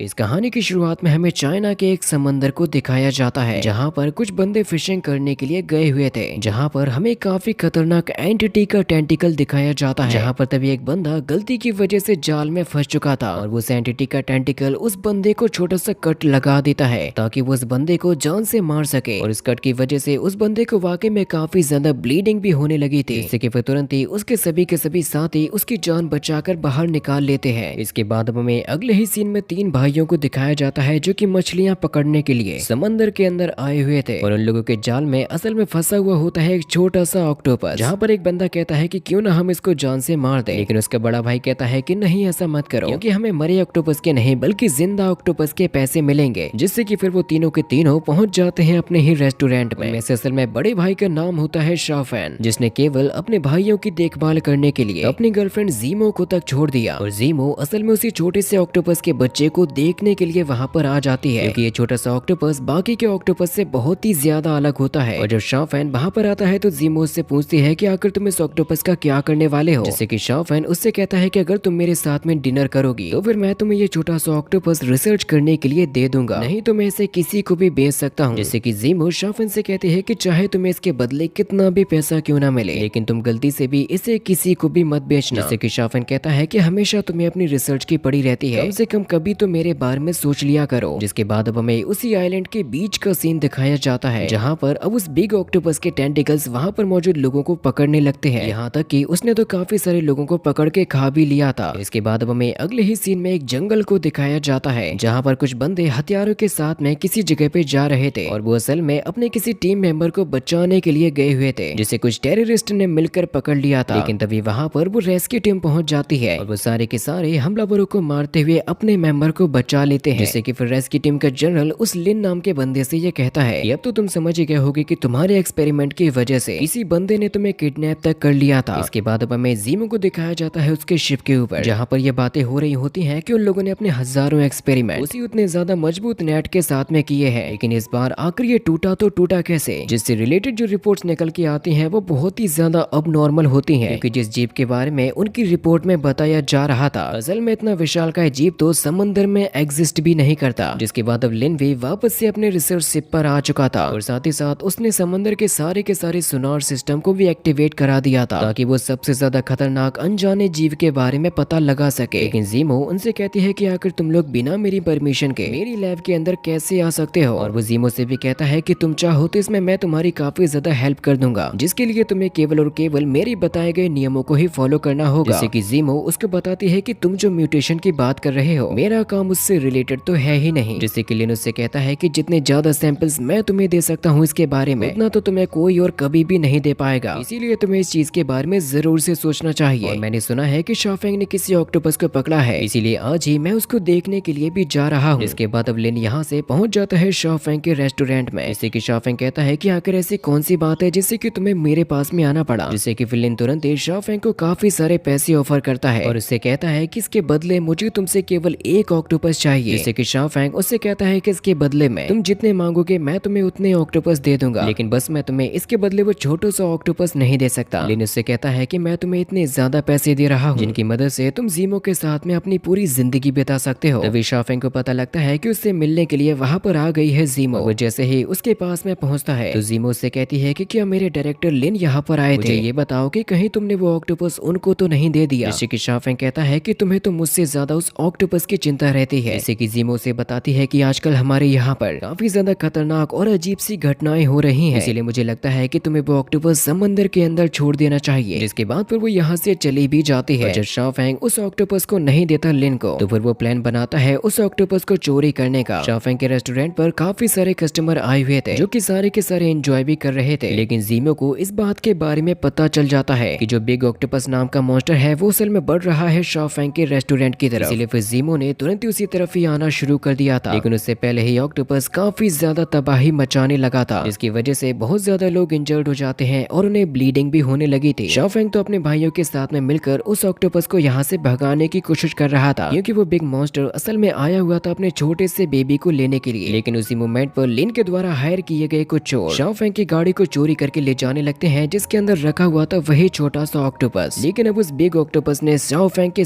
इस कहानी की शुरुआत में हमें चाइना के एक समंदर को दिखाया जाता है जहां पर कुछ बंदे फिशिंग करने के लिए गए हुए थे। जहां पर हमें काफी खतरनाक एंटिटी का टेंटिकल दिखाया जाता है। जहां पर तभी एक बंदा गलती की वजह से जाल में फंस चुका था और उस एंटिटी का टेंटिकल उस बंदे को छोटा सा कट लगा देता है ताकि वो उस बंदे को जान से मार सके। और इस कट की वजह से उस बंदे को वाकई में काफी ज्यादा ब्लीडिंग भी होने लगी थी, जिससे कि फिर तुरंत ही उसके सभी के सभी साथी उसकी जान बचाकर बाहर निकाल लेते हैं। इसके बाद हमें अगले ही सीन में 3 भाइयों को दिखाया जाता है जो कि मछलियां पकड़ने के लिए समंदर के अंदर आए हुए थे। और उन लोगों के जाल में असल में फंसा हुआ होता है एक छोटा सा ऑक्टोपस, जहां पर एक बंदा कहता है कि क्यों ना हम इसको जान से मार दें, लेकिन उसका बड़ा भाई कहता है कि नहीं ऐसा मत करो, क्योंकि हमें मरे ऑक्टोपस के नहीं बल्कि जिंदा ऑक्टोपस के पैसे मिलेंगे। जिससे कि फिर वो तीनों के तीनों पहुंच जाते हैं अपने ही रेस्टोरेंट में। असल में बड़े भाई का नाम होता है शाओफैन, जिसने केवल अपने भाइयों की देखभाल करने के लिए अपनी गर्लफ्रेंड जीमो को तक छोड़ दिया। और जीमो असल में उसी छोटे से ऑक्टोपस के बच्चे को देखने के लिए वहां पर आ जाती है, क्योंकि ये छोटा सा ऑक्टोपस बाकी के ऑक्टोपस से बहुत ही ज्यादा अलग होता है। और जब शाओफैन वहां पर आता है तो जीमो उससे पूछती है कि आखिर तुम इस ऑक्टोपस का क्या करने वाले हो। जिससे कि शाओफैन उससे कहता है कि अगर तुम मेरे साथ में डिनर करोगी तो फिर मैं तुम्हें ये छोटा सा ऑक्टोपस रिसर्च करने के लिए दे दूंगा, नहीं तो मैं इसे किसी को भी बेच सकता हूँ। जिससे कि जीमो शाओफैन से कहती है कि चाहे तुम्हें इसके बदले कितना भी पैसा क्यों ना मिले, लेकिन तुम गलती से भी इसे किसी को भी मत बेचना। जिससे कि शाओफैन कहता है कि हमेशा तुम्हें अपनी रिसर्च की पड़ी रहती है, कम से कम कभी तो मेरे बारे में सोच लिया करो। जिसके बाद अब हमें उसी आइलैंड के बीच का सीन दिखाया जाता है, जहां पर अब उस बिग ऑक्टोपस के टेंटिकल्स वहां पर मौजूद लोगों को पकड़ने लगते हैं। यहाँ तक कि उसने तो काफी सारे लोगों को पकड़ के खा भी लिया था। इसके बाद अब हमें अगले ही सीन में एक जंगल को दिखाया जाता है, जहाँ पर कुछ बंदे हथियारों के साथ में किसी जगह पे जा रहे थे और वो असल में अपने किसी टीम मेंबर को बचाने के लिए गए हुए थे, जिसे कुछ टेररिस्ट ने मिलकर पकड़ लिया था। लेकिन तभी वहां पर वो रेस्क्यू टीम पहुंच जाती है और वो सारे के सारे हमलावरों को मारते हुए अपने मेंबर को बचा लेते हैं। जिससे कि फिर रेस्क्यू टीम का जनरल उस लिन नाम के बंदे से ये कहता है कि अब तो तुम समझ ही गए होगे कि तुम्हारे एक्सपेरिमेंट की वजह से इसी बंदे ने तुम्हें किडनैप तक कर लिया था। इसके बाद अब हमें जीमो को दिखाया जाता है उसके शिप के ऊपर, जहाँ पर ये बातें हो रही होती हैं कि उन लोगों ने अपने हजारों एक्सपेरिमेंट उसी उतने ज्यादा मजबूत नेट के साथ में किए हैं, लेकिन इस बार आखिर ये टूटा तो टूटा कैसे। जिससे रिलेटेड जो रिपोर्ट्स निकल के आती हैं वो बहुत ही ज्यादा अब नॉर्मल होती हैं, क्योंकि जिस जीप के बारे में उनकी रिपोर्ट में बताया जा रहा था असल में इतना विशालकाय जीप तो समंदर में एग्जिस्ट भी नहीं करता। जिसके बाद अब लिन भी वापस से अपने रिसर्च शिप पर आ चुका था और साथ ही साथ उसने समंदर के सारे सोनार सिस्टम को भी एक्टिवेट करा दिया था, ताकि वो सबसे ज्यादा खतरनाक अनजाने जीव के बारे में पता लगा सके। लेकिन जीमो उनसे कहती है कि आखिर तुम लोग बिना मेरी परमिशन के मेरी लैब के अंदर कैसे आ सकते हो। और वो जीमो से भी कहता है कि तुम चाहो तो इसमें मैं तुम्हारी काफी ज्यादा हेल्प कर दूंगा, जिसके लिए तुम्हें केवल और केवल मेरे बताए गए नियमों को ही फॉलो करना होगा। जैसे कि जीमो उसको बताती है कि तुम जो म्यूटेशन की बात कर रहे हो मेरा काम उससे रिलेटेड तो है ही नहीं। जिससे कि लिन उससे कहता है कि जितने ज्यादा सैंपल्स मैं तुम्हें दे सकता हूँ इसके बारे में उतना तो तुम्हें कोई और कभी भी नहीं दे पाएगा, इसीलिए तुम्हें इस चीज के बारे में जरूर से सोचना चाहिए। और मैंने सुना है कि शाओफैंग ने किसी ऑक्टोपस को पकड़ा है, इसीलिए आज ही मैं उसको देखने के लिए भी जा रहा हूँ। इसके बाद अब लिन यहाँ से पहुंच जाता है शाओफैंग के रेस्टोरेंट में। जिससे कि शाओफैंग कहता है कि आखिर ऐसी कौन सी बात है जिससे कि तुम्हें मेरे पास में आना पड़ा। जिससे कि फिर लिन तुरंत ही शाओफैंग को काफी सारे पैसे ऑफर करता है और उससे कहता है कि इसके बदले मुझे तुमसे केवल एक ऑक्टोपस चाहिए। जिससे कि शाओफैंग उससे कहता है कि इसके बदले में तुम जितने मांगोगे मैं तुम्हें उतने ऑक्टोपस दे दूंगा, लेकिन बस मैं तुम्हें इसके बदले वो छोटा सा ऑक्टोपस नहीं दे सकता। लिन उससे कहता है कि मैं तुम्हें इतने ज्यादा पैसे दे रहा हूँ जिनकी मदद से तुम जीमो के साथ में अपनी पूरी जिंदगी बिता सकते हो। तभी शाओफैंग को पता लगता है कि उससे मिलने के लिए वहां पर आ गई है जीमो। वो जैसे ही उसके पास में पहुंचता है तो जीमो उससे कहती है कि क्या मेरे डायरेक्टर लिन यहाँ पर आए थे, ये बताओ कि कहीं तुमने वो ऑक्टोपस उनको तो नहीं दे दिया। जिससे कि शाओफैंग कहता है कि तुम्हें तो मुझसे ज्यादा उस ऑक्टोपस की चिंता रहती है। जिससे कि जीमो से बताती है कि आजकल हमारे यहाँ पर काफी ज्यादा खतरनाक और अजीब सी घटनाएं हो रही हैं, इसीलिए मुझे लगता है कि तुम्हें वो ऑक्टोपस समंदर के अंदर छोड़ देना चाहिए। जिसके बाद फिर वो यहाँ से चली भी जाती है। जब शाओफैंग उस ऑक्टोपस को नहीं देता लिन को तो फिर वो प्लान बनाता है उस ऑक्टोपस को चोरी करने का। शाओफैंग के रेस्टोरेंट पर काफी सारे कस्टमर आए हुए थे जो कि सारे के सारे एंजॉय भी कर रहे थे, लेकिन जीमो को इस बात के बारे में पता चल जाता है कि जो बिग ऑक्टोपस नाम का मॉन्स्टर है वो असल में बढ़ रहा है शाओफैंग के रेस्टोरेंट की तरफ। इसलिए फिर जीमो ने तुरंत ही उसी तरफ ही आना शुरू कर दिया था, लेकिन उससे पहले ही ऑक्टोपस काफी ज्यादा तबाही मचाने लगा था, जिसकी वजह से बहुत ज्यादा लोग इंजर्ड हो जाते हैं और उन्हें ब्लीडिंग भी होने लगी थी। शाओफैंग तो अपने भाइयों के साथ में मिलकर उस ऑक्टोपस को यहाँ से भगाने की कोशिश कर रहा था, क्योंकि वो बिग मॉन्स्टर असल में आया हुआ था अपने छोटे से बेबी को लेने के लिए। लेकिन उसी मोमेंट पर लिन के द्वारा हायर किए गए कुछ चोर शाओफैंग की गाड़ी को चोरी करके ले जाने लगते हैं, जिसके अंदर रखा हुआ था वही छोटा सा ऑक्टोपस। लेकिन अब उस बिग ऑक्टोपस ने शाओफैंग के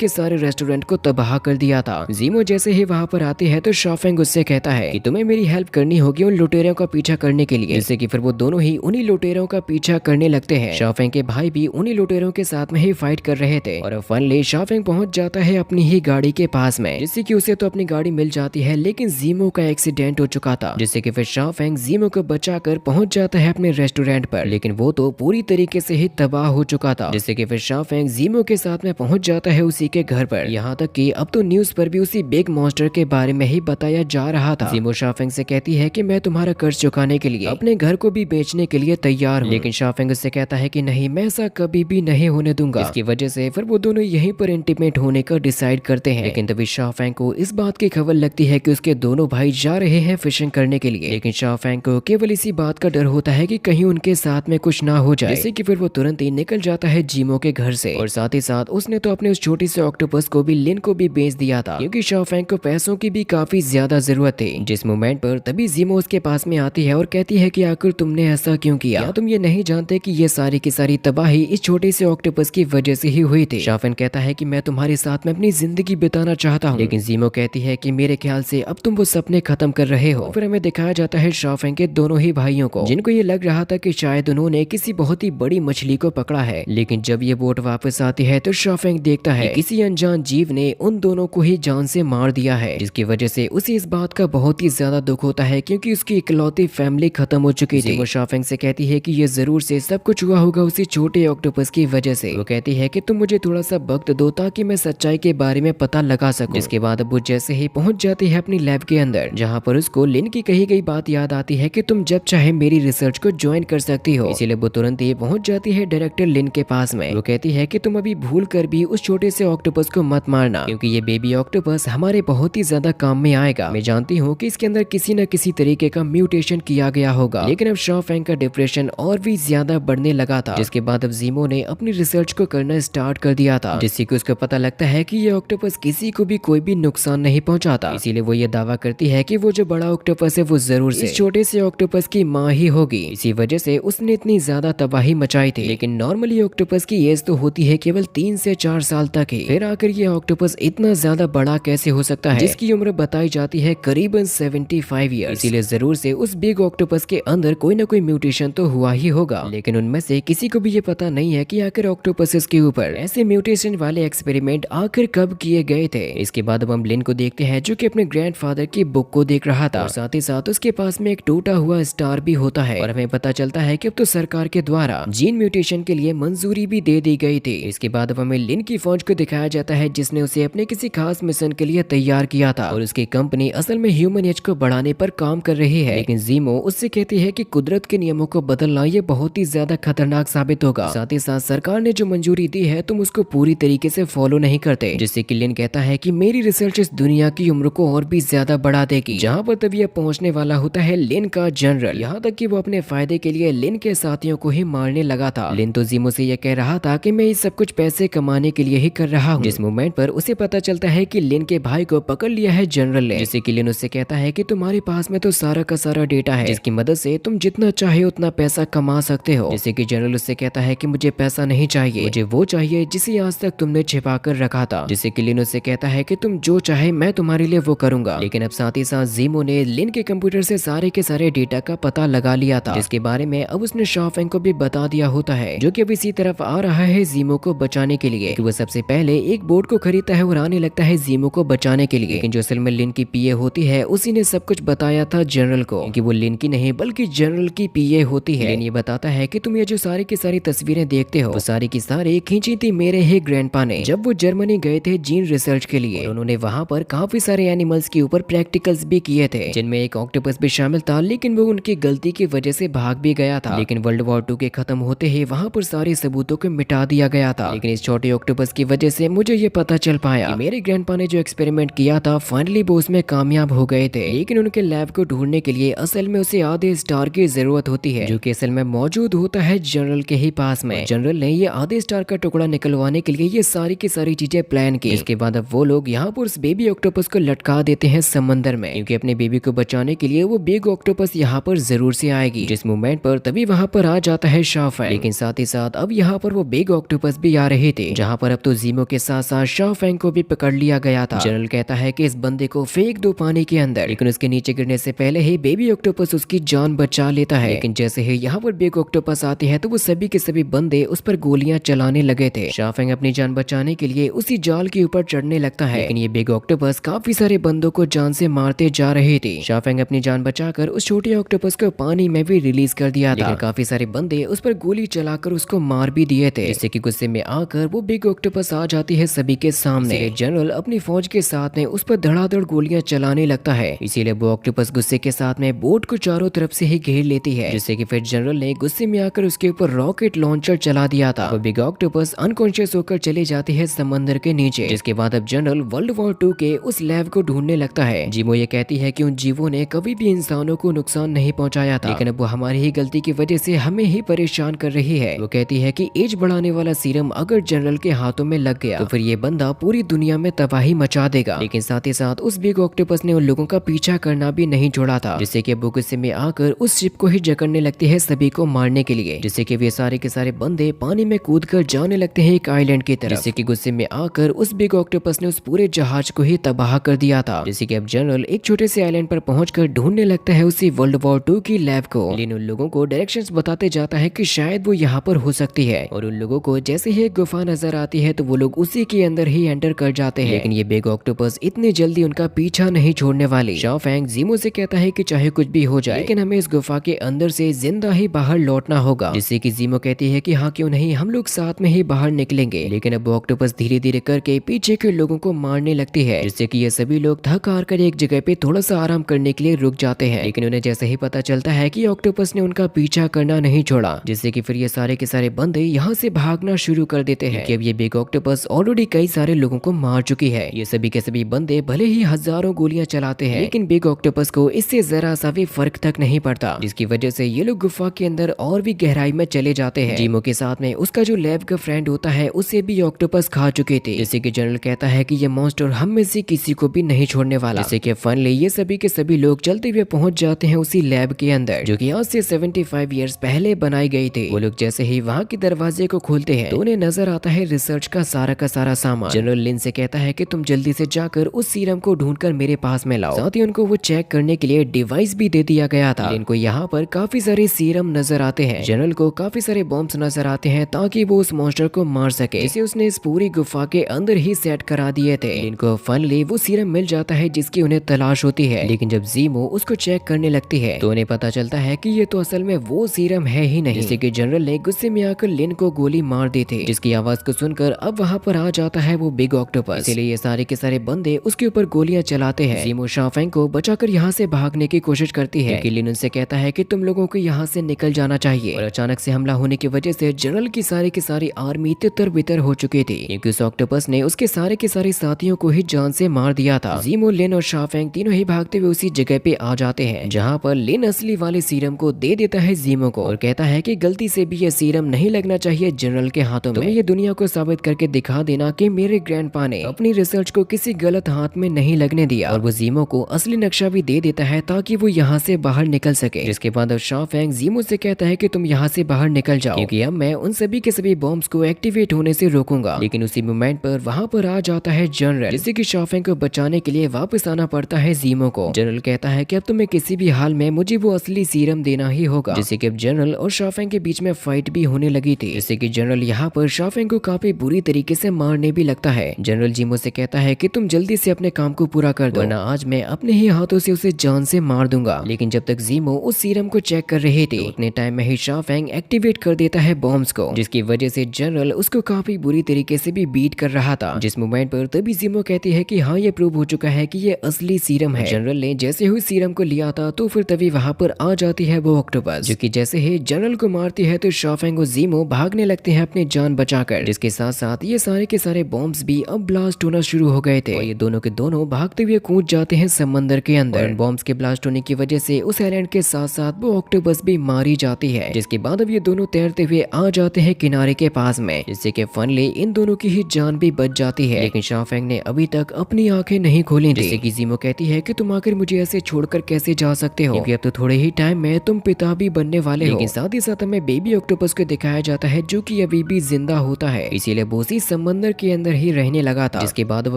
सारे रेस्टोरेंट को तबाह कर दिया था। जीमो जैसे ही वहाँ पर आती है तो शाओफेंग उससे कहता है कि तुम्हें मेरी हेल्प करनी होगी उन लुटेरों का पीछा करने के लिए, जिससे कि फिर वो दोनों ही उन्हीं लुटेरों का पीछा करने लगते हैं। शाओफेंग के भाई भी उन्हीं लुटेरों के साथ में ही फाइट कर रहे थे और फाइनली शाओफेंग पहुंच जाता है अपनी ही गाड़ी के पास में, जिससे कि उसे तो अपनी गाड़ी मिल जाती है, लेकिन जीमो का एक्सीडेंट हो चुका था, जिससे कि फिर शाओफेंग जीमो को बचाकर पहुंच जाता है अपने रेस्टोरेंट पर, लेकिन वो तो पूरी तरीके से ही तबाह हो चुका था, जिससे कि फिर शाओफेंग जीमो के साथ में पहुंच जाता है उसी के घर पर। यहाँ तक कि अब तो न्यूज पर भी उसी बिग मॉन्स्टर के बारे में ही बताया जा रहा था। जीमो शाओफेंग से कहती है कि मैं तुम्हारा कर्ज चुकाने के लिए अपने घर को भी बेचने के लिए तैयार हूँ, लेकिन शाओफेंग उससे कहता है कि नहीं, मैं ऐसा कभी भी नहीं होने दूंगा। इसकी वजह से फिर वो दोनों यहीं पर इंटीमेट होने का डिसाइड करते हैं, लेकिन तभी शाओफेंग को इस बात की खबर लगती है कि उसके दोनों भाई जा रहे हैं फिशिंग करने के लिए, लेकिन शाओफेंग को केवल इसी बात का डर होता है कि कहीं उनके साथ में कुछ ना हो जाए, जिससे कि फिर वो तुरंत ही निकल जाता है जीमो के घर से। और साथ ही साथ उसने तो अपने उस छोटी से ऑक्टोपस को भी लिन को भी बेच दिया था, क्योंकि शाओफेंग को पैसों की भी काफी ज्यादा जरूरत थी। जिस मोमेंट पर तभी जीमो उसके पास में आती है और कहती है कि आखिर तुमने ऐसा क्यों किया? क्या तुम ये नहीं जानते कि ये सारी की सारी तबाही इस छोटे से ऑक्टोपस की वजह से ही हुई थी? शाओफेंग कहता है कि मैं तुम्हारे साथ में अपनी जिंदगी बिताना चाहता हूँ, लेकिन जीमो कहती है कि मेरे ख्याल से अब तुम वो सपने खत्म कर रहे हो। फिर हमें दिखाया जाता है शाओफेंग के दोनों ही भाइयों को, जिनको ये लग रहा था कि शायद उन्होंने किसी बहुत ही बड़ी मछली को पकड़ा है, लेकिन जब ये बोट वापस आती है तो शाओफेंग देखता है कि किसी अनजान जीव ने उन दोनों को ही जान से मार दिया है, जिसकी वजह से उसे इस बात का बहुत ही ज्यादा दुख होता है, क्योंकि उसकी इकलौती फैमिली खत्म हो चुकी थी। वो शाओफेंग से कहती है कि ये जरूर से सब कुछ हुआ होगा उसी छोटे ऑक्टोपस की वजह से। वो कहती है कि तुम मुझे थोड़ा सा वक्त दो ताकि मैं सच्चाई के बारे में पता लगा सकूं। जिसके बाद अब वो जैसे ही पहुंच जाती है अपनी लैब के अंदर, जहां पर उसको लिन की कही गई बात याद आती है कि तुम जब चाहे मेरी रिसर्च को ज्वाइन कर सकती हो। इसीलिए वो तुरंत ही पहुंच जाती है डायरेक्टर लिन के पास में। वो कहती है कि तुम अभी भूल कर भी उस छोटे से ऑक्टोपस को मत मारना, क्योंकि ये बेबी ऑक्टोपस हमारे बहुत ही ज्यादा काम में आएगा। मैं जानती हूँ कि इसके अंदर किसी न किसी तरीके का म्यूटेशन किया गया होगा, लेकिन अब शाओफेंग का डिप्रेशन और भी ज्यादा बढ़ने लगा था। जिसके बाद अब जीमो ने अपनी रिसर्च को करना स्टार्ट कर दिया था, जिससे कि उसको पता लगता है कि ये ऑक्टोपस किसी को भी कोई भी नुकसान नहीं पहुंचाता। इसीलिए वो ये दावा करती है कि वो जो बड़ा ऑक्टोपस है वो जरूर से इस छोटे से ऑक्टोपस की माँ ही होगी। इसी वजह से उसने इतनी ज्यादा तबाही मचाई थी। लेकिन नॉर्मली ऑक्टोपस की एज तो होती है केवल 3 से 4 साल तक ही, फिर आकर ये ऑक्टोपस इतना ज्यादा बड़ा कैसे हो सकता है, जिसकी उम्र बताई जाती है करीबन 75 ईयर्स। इसीलिए जरूर से उस बिग ऑक्टोपस के अंदर कोई ना कोई म्यूटेशन तो हुआ ही होगा, लेकिन उनमें से किसी को भी ये पता नहीं है कि आखिर ऑक्टोपसेस के ऊपर ऐसे म्यूटेशन वाले एक्सपेरिमेंट आखिर कब किए गए थे। इसके बाद अब हम लिन को देखते हैं जो कि अपने ग्रैंडफादर की बुक को देख रहा था, और साथ ही साथ उसके पास में एक टूटा हुआ स्टार भी होता है, और हमें पता चलता है कि अब तो सरकार के द्वारा जीन म्यूटेशन के लिए मंजूरी भी दे दी गई थी। इसके बाद अब हमें लिन की फौज को दिखाया जाता है, जिसने उसे अपने किसी खास मिशन के लिए तैयार किया था, और उसकी कंपनी असल में ह्यूमन एज को बढ़ाने पर काम कर रही है। लेकिन जीमो उससे कहती है कि कुदरत के नियमों को बदलना ये बहुत ही ज्यादा खतरनाक साबित होगा। साथ ही साथ सरकार ने जो मंजूरी दी है तुम उसको पूरी तरीके से फॉलो नहीं करते, जिससे कि लिन कहता है कि मेरी रिसर्च इस दुनिया की उम्र को और भी ज्यादा बढ़ा देगी। जहाँ पर तब यह पहुँचने वाला होता है लिन का जनरल, यहाँ तक कि वो अपने फायदे के लिए लिन के साथियों को ही मारने लगा था। लिन तो जीमो से यह कह रहा था कि मैं इस सब कुछ पैसे कमाने के लिए ही कर रहा हूँ। जिस मोमेंट पर उसे पता चलता है कि लिन के भाई को पकड़ लिया है जनरल ने, जिससे कि लिन उससे कहता है कि तुम्हारे पास में तो सारा का सारा डेटा है, जिसकी मदद से तुम जितना चाहे उतना पैसा कमा सकते हो। जैसे कि जनरल उससे कहता है कि मुझे पैसा नहीं चाहिए, मुझे वो चाहिए जिसे आज तक तुमने छिपा कर रखा था। जिससे कि लिन उससे कहता है कि तुम जो चाहे मैं तुम्हारे लिए वो करूंगा। लेकिन अब साथ ही साथ जीमो ने लिन के कंप्यूटर से सारे के सारे डेटा का पता लगा लिया था, जिसके बारे में अब उसने शाओफेंग को भी बता दिया होता है, जो कि अब इसी तरफ आ रहा है जीमो को बचाने के लिए। कि वो सबसे पहले एक बोट को खरीदता है और आने लगता है जीमो को बचाने के लिए, लेकिन जो असल में लिन की पीए होती है उसी ने सब कुछ बताया था जनरल को, कि वो लिन की नहीं बल्कि जनरल की पीए होती है। लिन ये बताता है कि तुम ये जो सारी की सारी तस्वीरें देखते हो वो सारी की सारी खींची थी मेरे ही ग्रैंडपा ने, जब वो जर्मनी गए थे जीन रिसर्च के लिए। उन्होंने वहाँ पर काफी सारे एनिमल्स के ऊपर प्रैक्टिकल्स भी किए थे, जिनमें एक ऑक्टोपस भी शामिल था, लेकिन वो उनकी गलती की वजह से भाग भी गया था। लेकिन वर्ल्ड वॉर 2 के खत्म होते ही वहाँ पर सारे सबूतों को मिटा दिया गया था। लेकिन इस छोटे ऑक्टोपस की वजह से मुझे ये पता चल पाया कि मेरे ग्रैंडपा ने जो एक्सपेरिमेंट किया था फाइनली वो उसमें कामयाब हो गए थे। लेकिन उनके लैब को ढूंढने के लिए असल में उसे आधे स्टार की जरूरत होती है, जो कि असल में मौजूद होता है जनरल के ही पास में। जनरल ने ये आधे स्टार का टुकड़ा निकलवाने के लिए ये सारी की सारी चीजें प्लान की। इसके बाद अब वो लोग यहाँ पर उस बेबी ऑक्टोपस को लटका देते हैं समंदर में, क्योंकि अपने बेबी को बचाने के लिए वो बिग ऑक्टोपस यहाँ पर जरूर से आएगी। जिस मोमेंट पर तभी वहाँ पर आ जाता है शाओफेंग, लेकिन साथ ही साथ अब यहाँ पर वो बिग ऑक्टोपस भी आ रहे थे, जहाँ पर अब तो जीमो के साथ साथ शाओफेंग को भी पकड़ लिया गया था। जनरल कहता है कि इस बंदे को फेंक दो पानी के अंदर, लेकिन उसके नीचे गिरने से पहले ही बेबी ऑक्टोपस उसकी जान बचा लेता है। लेकिन जैसे ही यहाँ पर बिग ऑक्टोपस आती है तो वो सभी के सभी बंदे उस पर गोलियां चलाने लगे थे। शाओफेंग अपनी जान बचाने के लिए उसी जाल के ऊपर चढ़ने लगता है, लेकिन ये बिग ऑक्टोपस काफी सारे बंदों को जान से मारते जा रहे थे। शाओफेंग अपनी जान बचाकर उस छोटे ऑक्टोपस को पानी में भी रिलीज कर दिया था, लेकिन काफी सारे बंदे उस पर गोली चलाकर उसको मार भी दिए थे, जिससे कि गुस्से में आकर वो बिग ऑक्टोपस आ जाती है सभी के सामने। जनरल अपनी फौज के साथ में उस पर धड़ाधड़ गोलियां चलाने लगता है, इसीलिए वो ऑक्टोपस गुस्से के साथ में बोट को चारों तरफ से ही घेर लेती है, जिससे कि फिर जनरल ने गुस्से में आकर उसके ऊपर रॉकेट लॉन्चर चला दिया था। वो बिग ऑक्टोपस अनकॉन्शियस होकर चली जाती है समंदर के नीचे, जिसके बाद अब जनरल वर्ल्ड वॉर 2 के उस लैब को ढूंढने लगता है। जीमो ये कहती है कि उन जीवों ने कभी भी इंसानों को नुकसान नहीं पहुंचाया था, लेकिन अब वो हमारी ही गलती की वजह से हमें ही परेशान कर रही है। वो कहती है कि एज बढ़ाने वाला सीरम अगर जनरल के हाथों में लग गया तो फिर ये बंदा पूरी दुनिया में तबाही मचा देगा। लेकिन साथ ही साथ उस बिग ऑक्टोपस ने उन लोगों का पीछा करना भी नहीं छोड़ा था, जिससे कि वो गुस्से में आकर उस शिप को ही जकड़ने लगती है सभी को मारने के लिए, जिससे कि वे सारे के सारे बंदे पानी में कूदकर जाने लगते हैं एक आइलैंड की तरफ, जिससे कि गुस्से में आकर उस बिग ऑक्टोपस ने उस पूरे जहाज को ही तबाह कर दिया था। जैसे कि अब जनरल एक छोटे से आइलैंड पर पहुंचकर ढूंढने लगता है उसी वर्ल्ड वॉर 2 की लैब को, लेकिन उन लोगों को डायरेक्शंस बताते जाता है कि शायद वो यहाँ पर हो सकती है, और उन लोगों को जैसे ही एक गुफा नजर आती है तो वो लोग उसी के अंदर ही एंटर कर जाते हैं। लेकिन ये बिग ऑक्टोपस इतनी जल्दी उनका पीछा नहीं छोड़ने वाली। शाओफेंग जीमो से कहता है कि चाहे कुछ भी हो जाए, लेकिन हमें इस गुफा के अंदर से जिंदा ही बाहर लौटना होगा, जिससे कि जीमो कहती है कि हाँ क्यों नहीं, हम लोग साथ में ही बाहर निकलेंगे। लेकिन अब ऑक्टोपस धीरे धीरे करके पीछे के लोगों को मारने लगती है, जिससे कि ये सभी लोग थक हार कर एक जगह पे थोड़ा सा आराम करने के लिए रुक जाते हैं। लेकिन उन्हें जैसे ही पता चलता है कि ऑक्टोपस ने उनका पीछा करना नहीं छोड़ा, जिससे कि फिर ये सारे के सारे बंदे यहाँ से भागना शुरू कर देते हैं कि अब ये बिग ऑक्टोपस ऑलरेडी कई सारे लोगों को मार चुकी है। ये सभी के सभी बंदे भले ही हजारों गोलियां चलाते हैं, लेकिन बिग ऑक्टोपस को इससे जरा सा भी फर्क तक नहीं पड़ता, जिसकी वजह से ये लोग गुफा के अंदर और भी गहराई में चले जाते हैं। जीमो के साथ में उसका जो लैब का फ्रेंड होता है उसे भी ऑक्टोपस खा चुके थे, जैसे कि जनरल कहता है कि ये मॉन्स्टर हम में से किसी को भी नहीं छोड़ने वाला। जैसे कि फाइनली ये सभी के सभी लोग चलते हुए पहुंच जाते हैं उसी लैब के अंदर, जो कि आज से 75 ईयर्स पहले बनाई गई थी। वो लोग जैसे ही वहाँ के दरवाजे को खोलते हैं तो उन्हें नजर आता है रिसर्च का सारा सामान। जनरल लिन से कहता है कि तुम जल्दी से जाकर उस सीरम को ढूंढकर मेरे पास में लाओ। साथ ही उनको वो चेक करने के लिए डिवाइस भी दे दिया गया था। लिन को यहाँ पर काफी सारे सीरम नजर आते हैं। जनरल को काफी सारे बॉम्ब्स नजर आते हैं ताकि वो उस मॉन्स्टर को मार सके, इसे उसने इस पूरी गुफा के अंदर ही सेट करा दिए थे। लिन को फाइनली वो सीरम मिल जाता है जिसकी उन्हें तलाश होती है, लेकिन जब जीमो उसको चेक करने लगती है तो उन्हें पता चलता है कि ये तो असल में वो सीरम है ही नहीं, जिससे कि जनरल ने गुस्से में आकर लिन को गोली मार दी थी, जिसकी आवाज को सुनकर अब वहाँ पर आ जाता है वो बिग ऑक्टोपस। इसीलिए ये सारे के सारे बंदे उसके ऊपर गोलियां चलाते हैं। जीमो शाओफेंग को बचाकर यहाँ से भागने की कोशिश करती है, लेकिन लिन उनसे कहता है कि तुम लोगों को यहाँ से निकल जाना चाहिए, और अचानक से हमला होने की वजह से जनरल की सारी आर्मी तितर बितर हो चुकी थी, क्योंकि उस ऑक्टोपस ने उसके सारे के सारे साथियों को ही जान से मार दिया था। जीमो, लिन और शाओफेंग तीनों ही भागते हुए उसी जगह पे आ जाते हैं जहाँ पर लिन असली वाले सीरम को दे देता है जीमो को, और कहता है कि गलती से भी ये सीरम नहीं लगना चाहिए जनरल के हाथों में। ये दुनिया को साबित करके दिखा देना कि मेरे ग्रैंडपा ने अपनी रिसर्च को किसी गलत हाथ में नहीं लगने दिया, और वो जीमो को असली नक्शा भी दे देता है ताकि वो यहाँ से बाहर निकल सके। जिसके बाद अब शाओफेंग जीमो से कहता है कि तुम यहाँ से बाहर निकल जाओ, क्योंकि अब मैं उन सभी के सभी बॉम्ब्स को एक्टिवेट होने से रोकूंगा। लेकिन उसी मोमेंट पर वहाँ पर आ जाता है जनरल, जिससे कि शाओफेंग को बचाने के लिए वापस आना पड़ता है जीमो को। जनरल कहता है कि अब तुम्हें किसी भी हाल में मुझे वो असली सीरम देना ही होगा, जिससे कि अब जनरल और शाओफेंग के बीच में फाइट भी होने लगी थी, जिससे कि जनरल यहाँ पर शाओफेंग को काफी बुरी तरीके से मारने भी लगता है। जनरल जीमो से कहता है कि तुम जल्दी से अपने काम को पूरा कर दो, वरना आज मैं अपने ही हाथों से उसे जान से मार दूंगा। लेकिन जब तक जीमो उस सीरम को चेक कर रहे थे उतने टाइम में ही शाओफेंग एक्टिवेट कर देता है बॉम्ब्स को, जिसकी वजह से जनरल उसको काफी बुरी तरीके से भी बीट कर रहा था। जिस मोमेंट पर तभी जीमो कहती है कि हाँ ये प्रूव हो चुका है कि ये असली सीरम है। जनरल ने जैसे ही सीरम को लिया था तो फिर तभी वहाँ पर आ जाती है वो ऑक्टोपस, जो कि जैसे ही जनरल को मारती है तो शाओफेंग और जीमो भागने लगते हैं अपनी जान बचाकर, जिसके साथ साथ ये सारे के सारे बॉम्ब्स भी अब ब्लास्ट होना शुरू हो गए थे, और ये दोनों के दोनों भागते हुए कूद जाते हैं समंदर के अंदर। बॉम्ब्स के ब्लास्ट होने की वजह से उस आइलैंड के साथ साथ वो ऑक्टोपस भी मारी जाती है, जिसके बाद अब ये दोनों तैरते हुए आ जाते हैं किनारे के पास में, जिससे कि फाइनली इन दोनों की ही जान भी बच जाती है। लेकिन शाओफेंग ने अभी तक अपनी आंखें नहीं खोली थी, जिससे कि जीमो कहती है कि तुम आखिर मुझे ऐसे छोड़कर कैसे जा सकते हो, क्योंकि अब तो थोड़े ही टाइम में तुम पिता भी बनने वाले हो। लेकिन साथ ही साथ हमें बेबी ऑक्टोपस को दिखाया जाता है जो कि अभी भी जिंदा होता है, इसीलिए वो उसी समंदर के अंदर ही रहने लगा था। जिसके बाद अब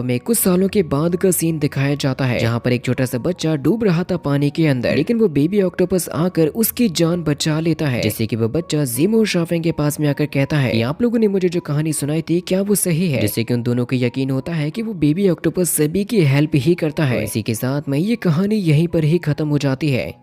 हमें कुछ सालों के बाद का सीन दिखाया जाता है, जहाँ पर एक छोटा सा बच्चा डूब रहा था पानी के अंदर, लेकिन वो बेबी ऑक्टोपस आकर उसकी जान बचा लेता है। जैसे कि वो बच्चा जिम और शाफिंग के पास में आकर कहता है कि आप लोगों ने मुझे जो कहानी सुनाई थी क्या वो सही है, जिससे कि उन दोनों को यकीन होता है कि वो बेबी ऑक्टोपस सभी की हेल्प ही करता है। इसी के साथ में ये कहानी यहीं पर ही खत्म हो जाती है।